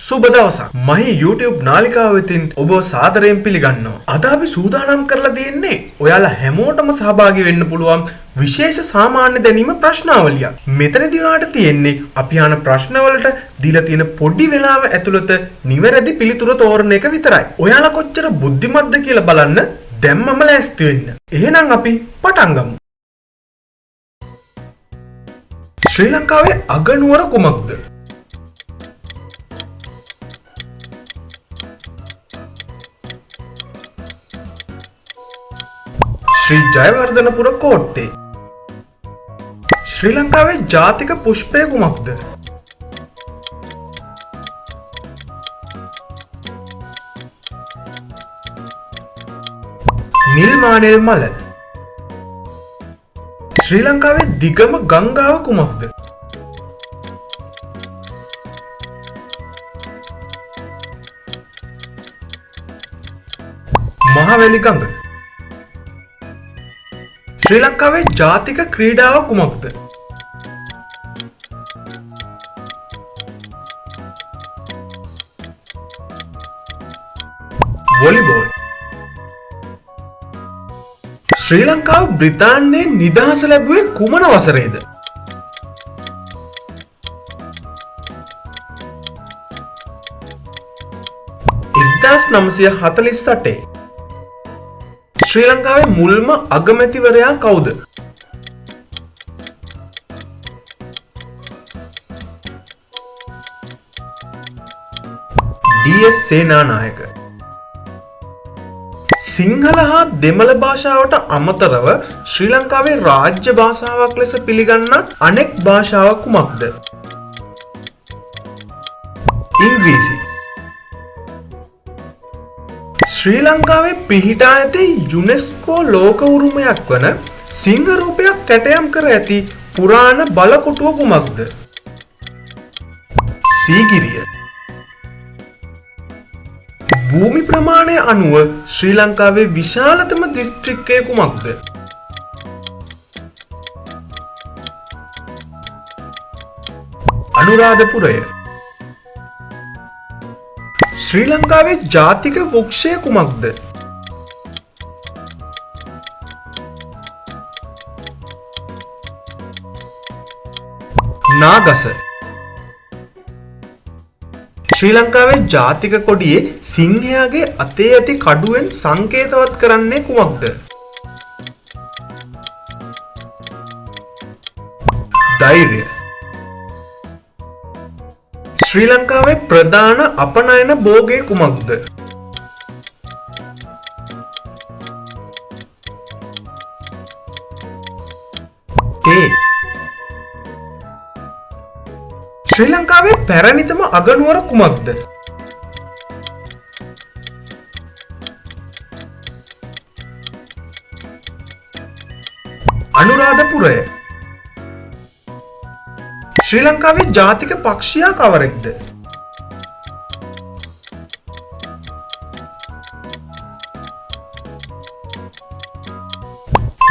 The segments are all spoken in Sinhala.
සුබ දවසක්. මහී YouTube නාලිකාව වෙතින් ඔබ සාදරයෙන් පිළිගන්නවා. අද අපි සූදානම් කරලා තියෙන්නේ ඔයාලා හැමෝටම සහභාගී වෙන්න පුළුවන් විශේෂ සාමාන්‍ය දැනීම ප්‍රශ්නාවලියක්. මෙතනදී ඔයාලට තියෙන්නේ අපි අහන ප්‍රශ්නවලට දීලා තියෙන පොඩි වෙලාව ඇතුළත නිවැරදි පිළිතුර තෝරන එක විතරයි. ඔයාලා කොච්චර බුද්ධිමත්ද කියලා බලන්න දැම්මම ලෑස්ති වෙන්න. එහෙනම් අපි පටන් ගමු. ශ්‍රී ලංකාවේ අගනුවර කුමක්ද? ශ්‍රී ජයවර්ධනපුර කෝට්ටේ. ශ්‍රී ලංකාවේ ජාතික පුෂ්පය කුමක්ද? නිල් මානෙල් මල. ශ්‍රී ලංකාවේ දිගම ගංගාව කුමක්ද? මහවැලි ගඟ. ශ්‍රී ලංකාවේ ජාතික ක්‍රීඩාව කුමක්ද? වොලිබෝල්. ශ්‍රී ලංකාව බ්‍රිතාන්‍යයේ නිදහස ලැබුවේ කුමන වසරේද? (1948). ශ්‍රී ලංකාවේ මුල්ම අගමැතිවරයා කවුද? ඩී.එස්. සේනානායක. සිංහල හා දෙමළ භාෂාවට අමතරව ශ්‍රී ලංකාවේ රාජ්‍ය භාෂාවක් ලෙස පිළිගන්නා අනෙක් භාෂාව කුමක්ද? ඉංග්‍රීසි. ශ්‍රී ලංකාවේ පිහිටා ඇති යුනෙස්කෝ ලෝක උරුමයක් වන සිංහ රූපයක් කැටයම් කර ඇති පුරාණ බලකොටුව කුමක්ද? සීගිරිය. භූමි ප්‍රමාණය අනුව ශ්‍රී ලංකාවේ විශාලතම දිස්ත්‍රික්කය කුමක්ද? අනුරාධපුරය. ශ්‍රී ලංකාවේ ජාතික වෘක්ෂය කුමක්ද? නාගස. ශ්‍රී ලංකාවේ ජාතික කොඩියේ සිංහයාගේ අතේ ඇති කඩුවෙන් සංකේතවත් කරන්නේ කුමක්ද? ධෛර්යය. ශ්‍රී ලංකාවේ ප්‍රධාන අපනයන භෝගය කුමක්ද? තේ. ශ්‍රී ලංකාවේ පැරණිතම අගනුවර කුමක්ද? අනුරාධපුරය. ශ්‍රී ලංකාවේ ජාතික පක්ෂියා කවරෙක්ද?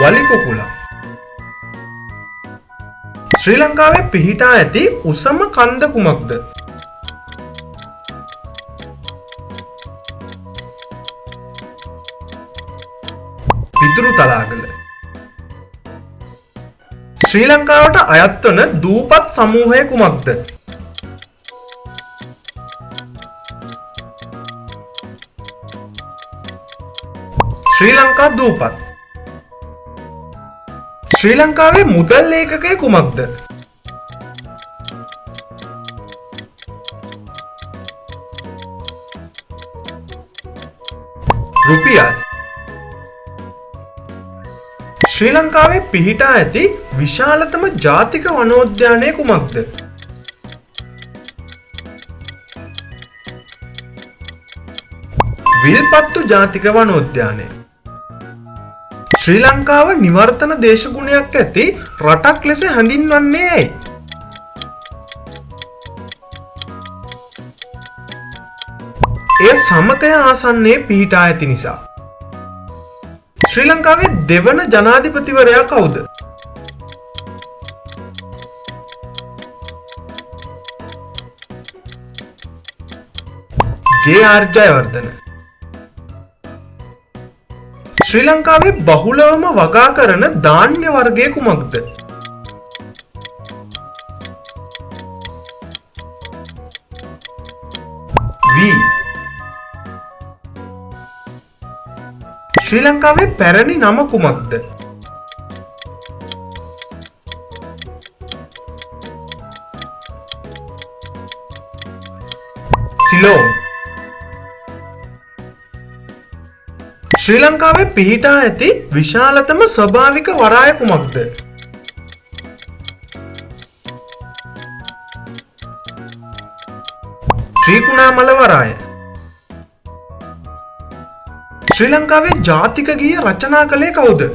වලිකුකුලා. ශ්‍රී ලංකාවේ පිහිටා ඇති උසම කන්ද කුමක්ද? පිදුරු තලාගල. ශ්‍රී ලංකාවට අයත් වන දූපත් සමූහය කුමක්ද? ශ්‍රී ලංකා දූපත්. ශ්‍රී ලංකාවේ මුදල් ඒකකය කුමක්ද? රුපියල්. ශ්‍රී ලංකාවේ පිහිටා ඇති විශාලතම ජාතික වනෝද්‍යානය කුමක්ද? විල්පත්තු ජාතික වනෝද්‍යානය. ශ්‍රී ලංකාව නිවර්තන දේශගුණයක් ඇති රටක් ලෙස හැඳින්වන්නේ ඇයි? එය සමකය ආසන්නයේ පිහිටා ඇති නිසා. ශ්‍රී ලංකාවේ දෙවන ජනාධිපතිවරයා කවුද? ජේ.ආර්. ජයවර්ධන. ශ්‍රී ලංකාවේ බහුලවම වගා කරන ධාන්‍ය වර්ගය කුමක්ද? වී. ශ්‍රී ලංකාවේ පැරණි නම කුමක්ද? සිලෝන්. ශ්‍රී ලංකාවේ පිහිටා ඇති විශාලතම ස්වභාවික වරාය කුමක්ද? ත්‍රිකුණාමල වරාය. ශ්‍රී ලංකාවේ ජාතික ගීය රචනා කළේ කවුද?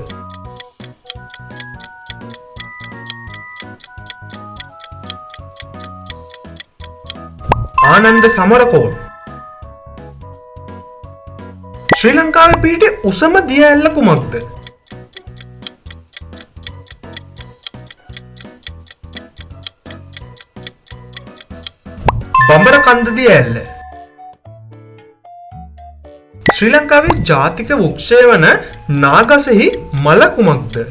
ආනන්ද සමරකෝන්. ශ්‍රී ලංකාවේ පිහිටි උසම දිය ඇල්ල කුමක්ද? බඹරකන්ද දිය ඇල්ල. ශ්‍රී ලංකාවේ ජාතික වෘක්ෂය වන නාගසෙහි මල කුමක්ද?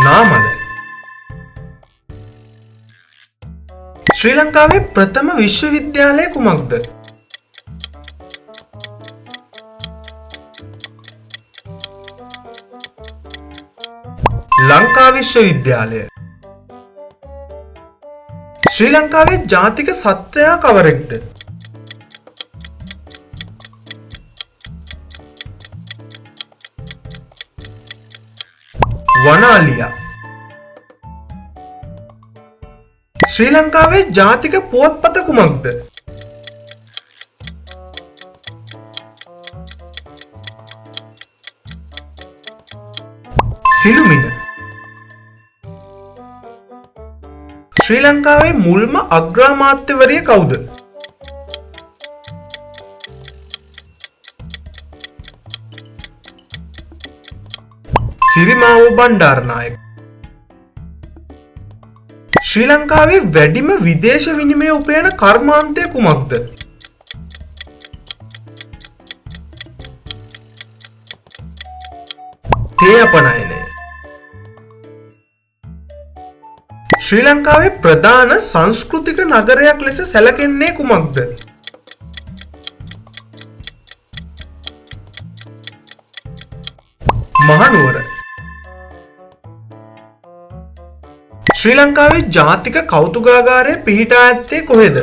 නාමල. ශ්‍රී ලංකාවේ ප්‍රථම විශ්වවිද්‍යාලය කුමක්ද? ලංකා විශ්වවිද්‍යාලය. ශ්‍රී ලංකාවේ ජාතික සත්වයා කවරෙක්ද? වනාලියා. ශ්‍රී ලංකාවේ ජාතික පුවත්පත කුමක්ද? සිළුමිණ. ශ්‍රී ලංකාවේ මුල්ම අග්‍රාමාත්‍යවරිය කවුද? සිරිමාවෝ බණ්ඩාරනායක. ශ්‍රී ලංකාවේ වැඩිම විදේශ විනිමය උපයන කර්මාන්තය කුමක්ද? තේ අපනයනය. ශ්‍රී ලංකාවේ ප්‍රධාන සංස්කෘතික නගරයක් ලෙස සැලකෙන්නේ කුමක්ද? මහනුවර. ශ්‍රී ලංකාවේ ජාතික කෞතුකාගාරය පිහිටා ඇත්තේ කොහෙද?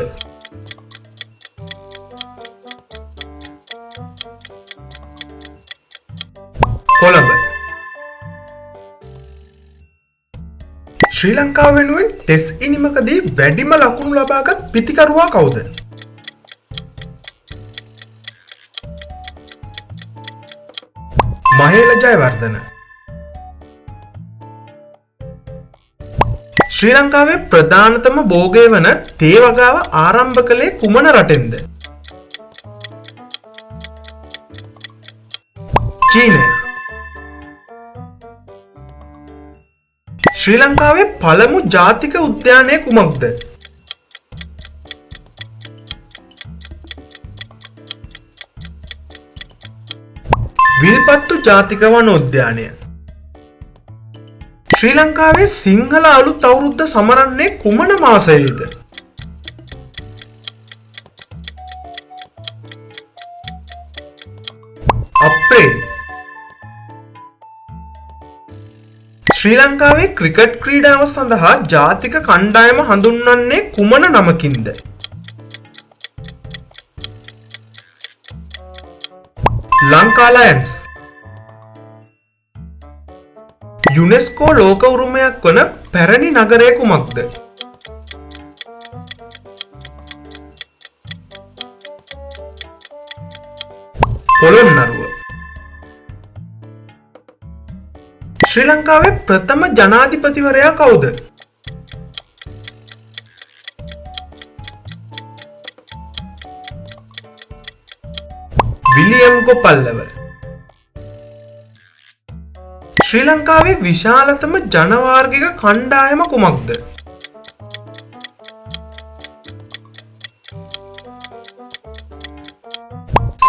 කොළඹ. ශ්‍රී ලංකාව වෙනුවෙන් ටෙස්ට් ඉනිමකදී වැඩිම ලකුණු ලබාගත් පිතිකරුවා කවුද? මහේල ජයවර්ධන. ශ්‍රී ලංකාවේ ප්‍රධානතම භෝගය වන තේ වගාව ආරම්භ කළේ කුමන රටෙන්ද? චීනය. ශ්‍රී ලංකාවේ පළමු ජාතික උද්‍යානය කුමක්ද? විල්පත්තු ජාතික වනෝද්‍යානය. ශ්‍රී ලංකාවේ සිංහල අලුත් අවුරුද්ද සමරන්නේ කුමන මාසයේද? අප්‍රේල්. ශ්‍රී ලංකාවේ ක්‍රිකට් ක්‍රීඩාව සඳහා ජාතික කණ්ඩායම හඳුන්වන්නේ කුමන නමකින්ද? ලංකා ලයන්ස්. යුනෙස්කෝ ලෝක උරුමයක් වන පැරණි නගරය කුමක්ද? පොළොන්නරුව. ශ්‍රී ලංකාවේ ප්‍රථම ජනාධිපතිවරයා කවුද? විලියම් ගෝපල්ලව. ශ්‍රී ලංකාවේ විශාලතම ජනවාර්ගික කණ්ඩායම කුමක්ද?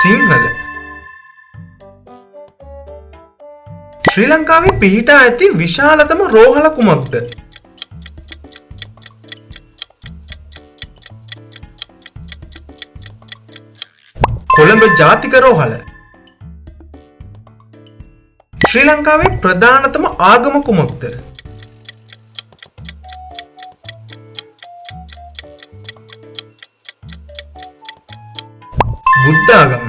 සිංහල. ශ්‍රී ලංකාවේ පිහිටා ඇති විශාලතම රෝහල කුමක්ද? කොළඹ ජාතික රෝහල. ශ්‍රී ලංකාවේ ප්‍රධානතම ආගම කුමක්ද? බුද්ධ ආගම.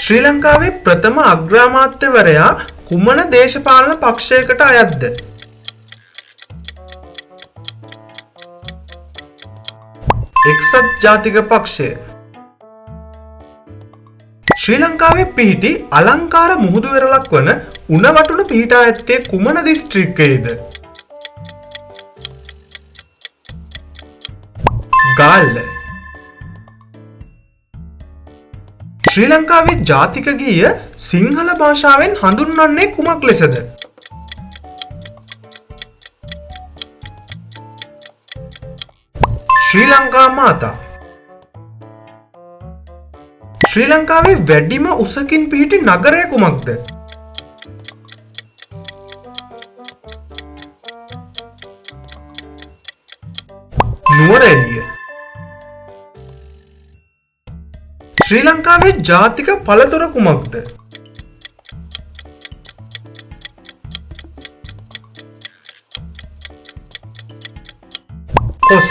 ශ්‍රී ලංකාවේ ප්‍රථම අග්‍රාමාත්‍යවරයා කුමන දේශපාලන පක්ෂයකට අයත්ද? එක්සත් ජාතික පක්ෂය. ශ්‍රී ලංකාවේ පිහිටි අලංකාර මුහුදු වෙරළක් වන උණවටුන පිහිටා ඇත්තේ කුමන දිස්ත්‍රික්කයේද? ගාල්ල. ශ්‍රී ලංකාවේ ජාතික ගීය සිංහල භාෂාවෙන් හඳුන්වන්නේ කුමක් ලෙසද? ශ්‍රී ලංකා මාතා. ශ්‍රී ලංකාවේ වැඩිම උසකින් පිහිටි නගරය කුමක්ද? නුවරඑළිය. ශ්‍රී ලංකාවේ ජාතික පළතුර කුමක්ද? කොස්.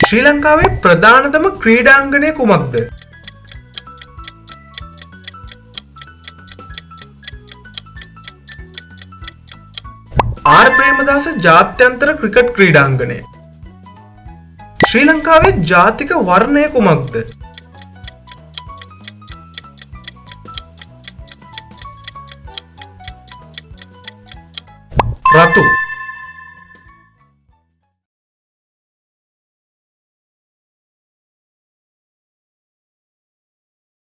ශ්‍රී ලංකාවේ ප්‍රධානතම ක්‍රීඩාංගණය කුමක්ද? ආර් ප්‍රේමදාස ජාත්‍යන්තර ක්‍රිකට් ක්‍රීඩාංගණය. ශ්‍රී ලංකාවේ ජාතික වර්ණය කුමක්ද? රතු.